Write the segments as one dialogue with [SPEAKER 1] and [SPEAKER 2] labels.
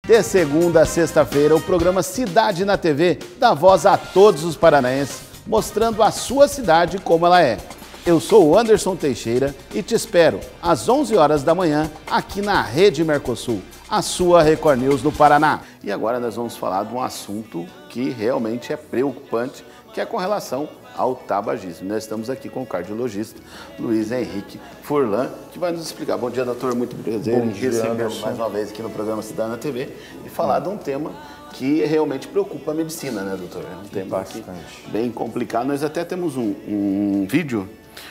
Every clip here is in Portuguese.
[SPEAKER 1] De segunda a sexta-feira, o programa Cidade na TV dá voz a todos os paranaenses, mostrando a sua cidade como ela é. Eu sou o Anderson Teixeira e te espero às 11 horas da manhã aqui na Rede Mercosul, a sua Record News do Paraná. E agora nós vamos falar de um assunto que realmente é preocupante, que é com relação ao tabagismo. Nós estamos aqui com o cardiologista Luiz Henrique Furlan, que vai nos explicar. Bom dia, doutor. Muito prazer em recebê-lo mais uma vez aqui no programa Cidade na TV e falar de um tema que realmente preocupa a medicina, né, doutor? É um tema aqui bem complicado. Nós até temos um vídeo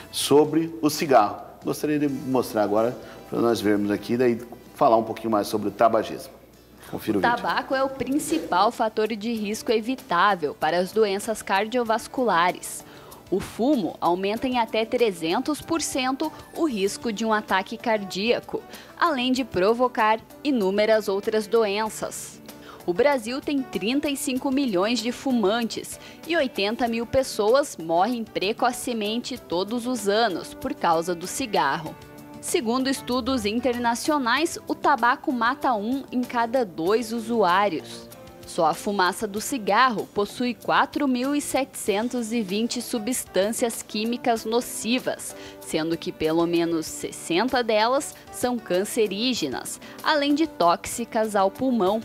[SPEAKER 1] sobre o cigarro. Gostaria de mostrar agora para nós vermos aqui, daí falar um pouquinho mais sobre o tabagismo. Confira o vídeo.
[SPEAKER 2] O tabaco é o principal fator de risco evitável para as doenças cardiovasculares. O fumo aumenta em até 300% o risco de um ataque cardíaco, além de provocar inúmeras outras doenças. O Brasil tem 35 milhões de fumantes e 80 mil pessoas morrem precocemente todos os anos por causa do cigarro. Segundo estudos internacionais, o tabaco mata 1 em cada 2 usuários. Só a fumaça do cigarro possui 4.720 substâncias químicas nocivas, sendo que pelo menos 60 delas são cancerígenas, além de tóxicas ao pulmão.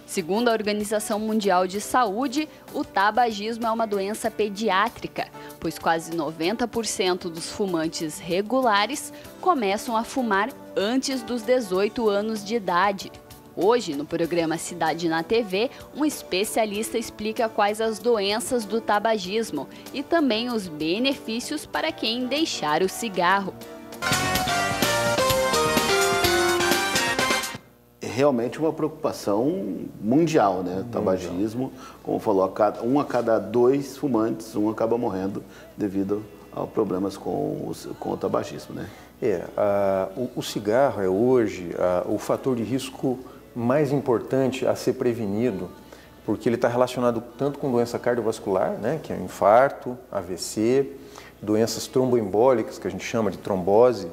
[SPEAKER 2] Segundo a Organização Mundial de Saúde, o tabagismo é uma doença pediátrica, pois quase 90% dos fumantes regulares começam a fumar antes dos 18 anos de idade. Hoje, no programa Cidade na TV, um especialista explica quais as doenças do tabagismo e também os benefícios para quem deixar o cigarro.
[SPEAKER 1] Realmente uma preocupação mundial, né? O tabagismo, como falou, um a cada 2 fumantes, um acaba morrendo devido a problemas com o tabagismo, né?
[SPEAKER 3] O cigarro é hoje o fator de risco mais importante a ser prevenido, porque ele está relacionado tanto com doença cardiovascular, né? Que é o infarto, AVC, doenças tromboembólicas, que a gente chama de trombose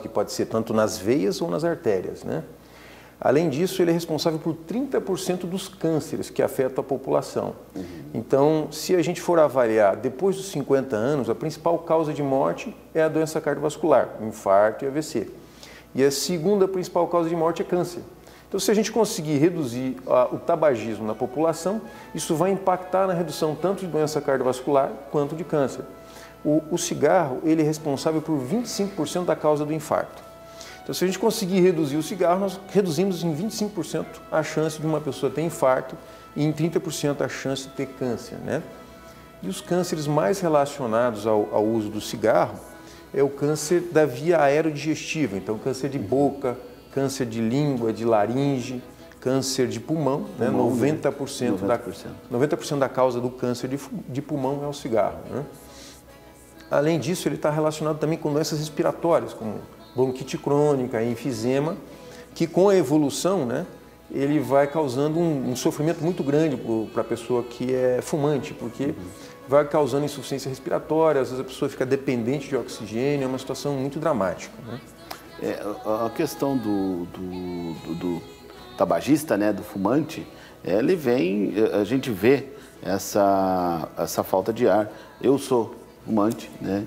[SPEAKER 3] que pode ser tanto nas veias ou nas artérias, né? Além disso, ele é responsável por 30% dos cânceres que afetam a população. Então, se a gente for avaliar depois dos 50 anos, a principal causa de morte é a doença cardiovascular, infarto e AVC. E a segunda principal causa de morte é câncer. Então, se a gente conseguir reduzir o tabagismo na população, isso vai impactar na redução tanto de doença cardiovascular quanto de câncer. O cigarro, ele é responsável por 25% da causa do infarto. Então, se a gente conseguir reduzir o cigarro, nós reduzimos em 25% a chance de uma pessoa ter infarto e em 30% a chance de ter câncer, né? E os cânceres mais relacionados ao uso do cigarro é o câncer da via aerodigestiva, então câncer de boca, câncer de língua, de laringe, câncer de pulmão, né? 90% da causa do câncer de pulmão é o cigarro, né? Além disso, ele está relacionado também com doenças respiratórias, como bronquite crônica, enfisema, que com a evolução, né, ele vai causando um sofrimento muito grande para a pessoa que é fumante, porque vai causando insuficiência respiratória, às vezes a pessoa fica dependente de oxigênio, é uma situação muito dramática, né?
[SPEAKER 1] A questão do tabagista, né, do fumante, a gente vê essa falta de ar. Eu sou fumante, né?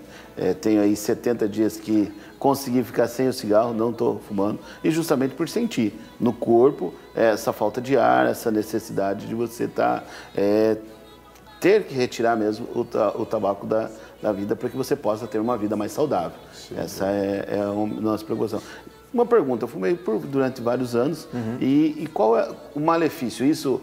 [SPEAKER 1] Tenho aí 70 dias que consegui ficar sem o cigarro, não estou fumando, e justamente por sentir no corpo essa falta de ar, essa necessidade de você ter que retirar mesmo o tabaco da vida para que você possa ter uma vida mais saudável. Sim, essa é a nossa preocupação. Uma pergunta, eu fumei durante vários anos, e qual é o malefício? Isso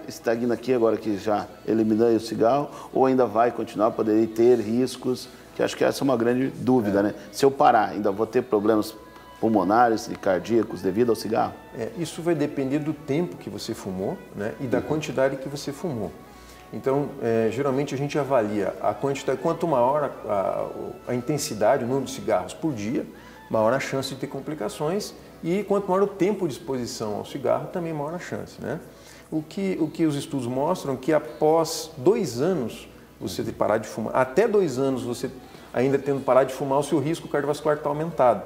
[SPEAKER 1] estagna aqui agora que já eliminei o cigarro, ou ainda vai continuar, poderia ter riscos? Que acho que essa é uma grande dúvida, né? Se eu parar, ainda vou ter problemas pulmonares e cardíacos devido ao cigarro?
[SPEAKER 3] Isso vai depender do tempo que você fumou, né? E da quantidade que você fumou. Então, geralmente a gente avalia a quantidade, quanto maior a intensidade, o número de cigarros por dia, maior a chance de ter complicações, e quanto maior o tempo de exposição ao cigarro, também maior a chance, né? O que os estudos mostram que após 2 anos você ter parar de fumar, até 2 anos você ainda tendo parado de fumar, o seu risco cardiovascular está aumentado.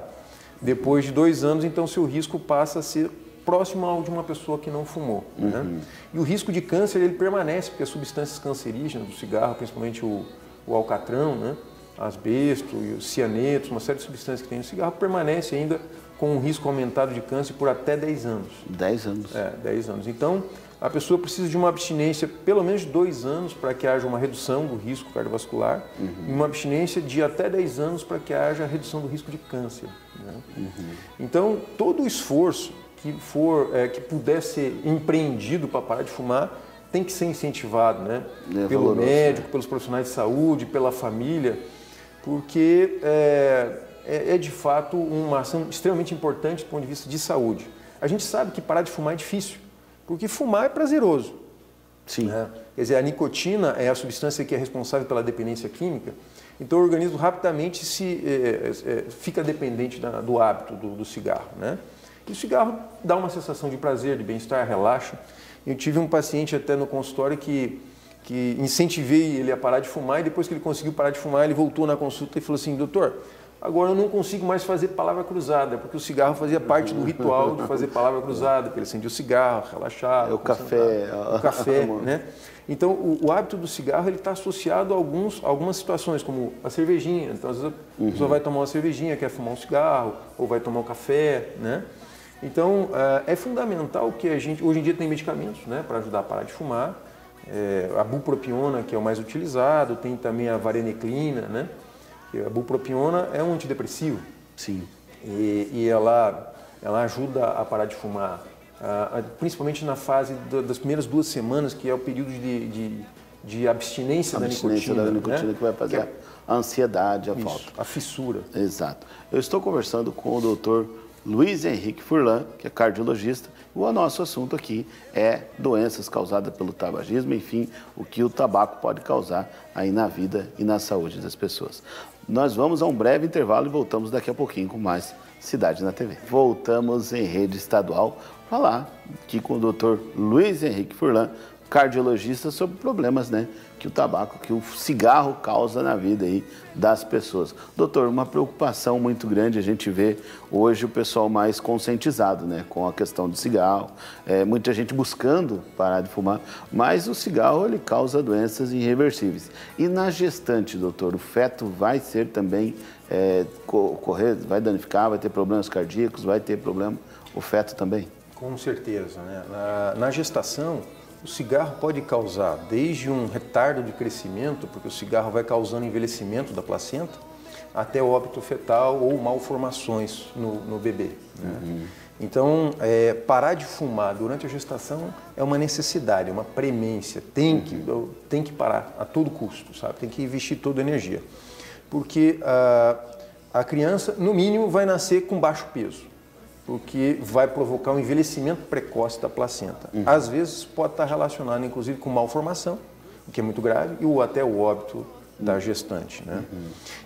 [SPEAKER 3] Depois de 2 anos, então, seu risco passa a ser próximo ao de uma pessoa que não fumou. Né? E o risco de câncer ele permanece, porque as substâncias cancerígenas do cigarro, principalmente o alcatrão, né? Asbesto e os cianetos, uma série de substâncias que tem no cigarro, permanece ainda com um risco aumentado de câncer por até 10 anos.
[SPEAKER 1] 10 anos.
[SPEAKER 3] 10 anos. Então, a pessoa precisa de uma abstinência pelo menos de 2 anos para que haja uma redução do risco cardiovascular e uma abstinência de até 10 anos para que haja redução do risco de câncer. Né? Então, todo o esforço que puder ser empreendido para parar de fumar tem que ser incentivado, né? Pelo médico, pelos profissionais de saúde, pela família, porque é de fato uma ação extremamente importante do ponto de vista de saúde. A gente sabe que parar de fumar é difícil, porque fumar é prazeroso.
[SPEAKER 1] Sim.
[SPEAKER 3] Né? Quer dizer, a nicotina é a substância que é responsável pela dependência química, então o organismo rapidamente fica dependente do hábito do cigarro. Né? E o cigarro dá uma sensação de prazer, de bem-estar, relaxa. Eu tive um paciente até no consultório que incentivei ele a parar de fumar e depois que ele conseguiu parar de fumar, ele voltou na consulta e falou assim, doutor, agora eu não consigo mais fazer palavra cruzada, porque o cigarro fazia parte do ritual de fazer palavra cruzada, porque ele acendia o cigarro, relaxava.
[SPEAKER 1] O café.
[SPEAKER 3] Né? Então, o hábito do cigarro está associado a algumas situações, como a cervejinha. Então, às vezes a pessoa vai tomar uma cervejinha, quer fumar um cigarro, ou vai tomar um café, né? Então, é fundamental que a gente... Hoje em dia tem medicamentos, né, para ajudar a parar de fumar. A bupropiona, que é o mais utilizado, tem também a vareniclina, né? A bupropiona é um antidepressivo.
[SPEAKER 1] Sim.
[SPEAKER 3] E ela ajuda a parar de fumar, principalmente na fase das primeiras 2 semanas, que é o período de abstinência da nicotina.
[SPEAKER 1] Da nicotina, né? Que vai fazer a ansiedade, a falta.
[SPEAKER 3] A fissura.
[SPEAKER 1] Exato. Eu estou conversando com o doutor Luiz Henrique Furlan, que é cardiologista, e o nosso assunto aqui é doenças causadas pelo tabagismo, enfim, o que o tabaco pode causar aí na vida e na saúde das pessoas. Nós vamos a um breve intervalo e voltamos daqui a pouquinho com mais Cidade na TV. Voltamos em rede estadual falar aqui com o doutor Luiz Henrique Furlan, cardiologista, sobre problemas, né, que o tabaco, que o cigarro causa na vida aí das pessoas. Doutor, uma preocupação muito grande, a gente vê hoje o pessoal mais conscientizado, né, com a questão do cigarro, muita gente buscando parar de fumar, mas o cigarro ele causa doenças irreversíveis. E na gestante, doutor, o feto vai ser também, vai danificar, vai ter problemas cardíacos, vai ter problema, o feto também? Com
[SPEAKER 3] certeza, né? Na gestação, o cigarro pode causar desde um retardo de crescimento, porque o cigarro vai causando envelhecimento da placenta, até óbito fetal ou malformações no bebê. Né? Então, parar de fumar durante a gestação é uma necessidade, é uma premência. Tem que parar a todo custo, sabe? Tem que investir toda a energia. Porque a criança, no mínimo, vai nascer com baixo peso, porque vai provocar um envelhecimento precoce da placenta. Às vezes pode estar relacionado, inclusive, com malformação, o que é muito grave, ou até o óbito da gestante. Né?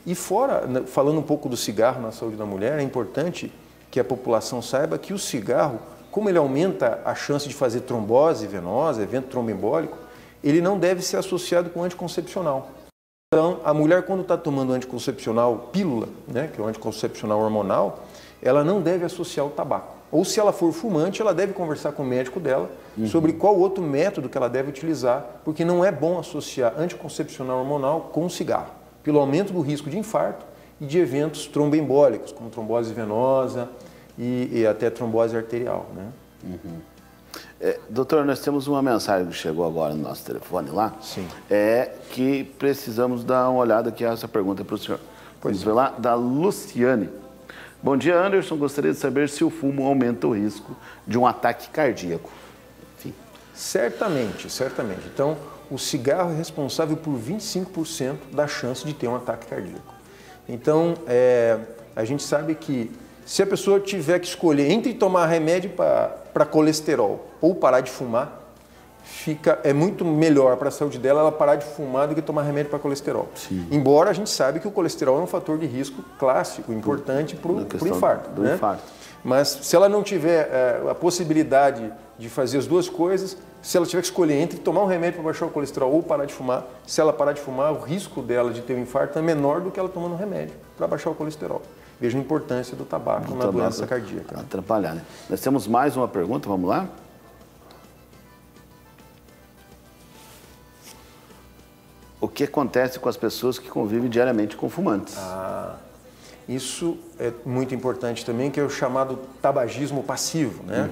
[SPEAKER 3] E falando um pouco do cigarro na saúde da mulher, é importante que a população saiba que o cigarro, como ele aumenta a chance de fazer trombose venosa, evento tromboembólico, ele não deve ser associado com anticoncepcional. Então, a mulher, quando está tomando anticoncepcional pílula, né, que é o anticoncepcional hormonal, ela não deve associar o tabaco. Ou se ela for fumante, ela deve conversar com o médico dela sobre qual outro método que ela deve utilizar, porque não é bom associar anticoncepcional hormonal com cigarro, pelo aumento do risco de infarto e de eventos tromboembólicos, como trombose venosa e até trombose arterial. Né?
[SPEAKER 1] Doutor, nós temos uma mensagem que chegou agora no nosso telefone lá.
[SPEAKER 3] Sim.
[SPEAKER 1] Que precisamos dar uma olhada aqui a essa pergunta para o senhor. Vamos ver lá, da Luciane. Bom dia, Anderson. Gostaria de saber se o fumo aumenta o risco de um ataque cardíaco. Enfim.
[SPEAKER 3] Certamente. Então, o cigarro é responsável por 25% da chance de ter um ataque cardíaco. Então, a gente sabe que se a pessoa tiver que escolher entre tomar remédio para colesterol ou parar de fumar, é muito melhor para a saúde dela ela parar de fumar do que tomar remédio para colesterol.
[SPEAKER 1] Sim.
[SPEAKER 3] Embora a gente sabe que o colesterol é um fator de risco clássico, importante para o infarto. Né? Mas se ela não tiver a possibilidade de fazer as duas coisas, se ela tiver que escolher entre tomar um remédio para baixar o colesterol ou parar de fumar, se ela parar de fumar, o risco dela de ter um infarto é menor do que ela tomando um remédio para baixar o colesterol. vejam a importância do tabaco na doença cardíaca.
[SPEAKER 1] Atrapalhar, né? Nós temos mais uma pergunta, vamos lá? O que acontece com as pessoas que convivem diariamente com fumantes?
[SPEAKER 3] Isso é muito importante também, que é o chamado tabagismo passivo, né?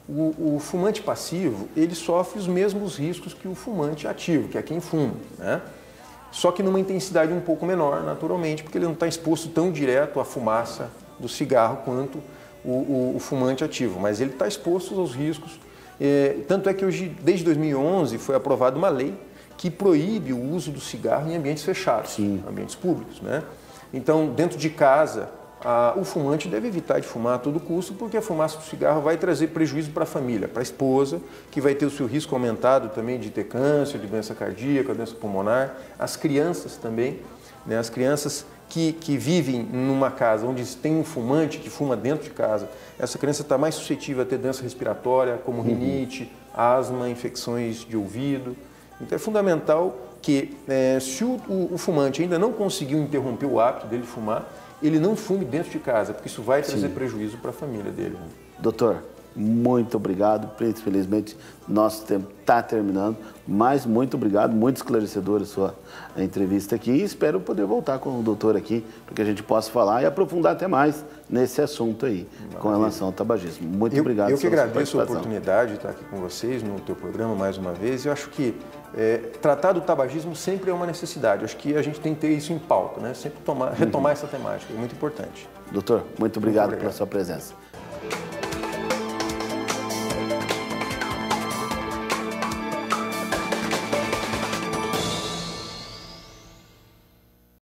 [SPEAKER 3] O fumante passivo, ele sofre os mesmos riscos que o fumante ativo, que é quem fuma, né? Só que numa intensidade um pouco menor, naturalmente, porque ele não está exposto tão direto à fumaça do cigarro quanto o fumante ativo, mas ele está exposto aos riscos. Tanto é que hoje, desde 2011, foi aprovada uma lei que proíbe o uso do cigarro em ambientes fechados, ambientes públicos, né? Então, dentro de casa, o fumante deve evitar de fumar a todo custo, porque a fumaça do cigarro vai trazer prejuízo para a família, para a esposa, que vai ter o seu risco aumentado também de ter câncer, de doença cardíaca, doença pulmonar, as crianças também, né? As crianças que vivem numa casa onde tem um fumante que fuma dentro de casa, essa criança está mais suscetível a ter doença respiratória, como rinite, asma, infecções de ouvido. Então é fundamental que, se o fumante ainda não conseguiu interromper o hábito dele de fumar, ele não fume dentro de casa, porque isso vai trazer prejuízo para a família dele.
[SPEAKER 1] Doutor, muito obrigado. Infelizmente, nosso tempo está terminando, mas muito obrigado, muito esclarecedora a sua entrevista aqui. E espero poder voltar com o doutor aqui, para que a gente possa falar e aprofundar até mais nesse assunto aí, com relação ao tabagismo. Muito obrigado.
[SPEAKER 3] Eu que agradeço a oportunidade de estar aqui com vocês no teu programa mais uma vez. Eu acho que tratar do tabagismo sempre é uma necessidade. Acho que a gente tem que ter isso em pauta, né? Sempre retomar essa temática, é muito importante.
[SPEAKER 1] Doutor, muito obrigado pela sua presença.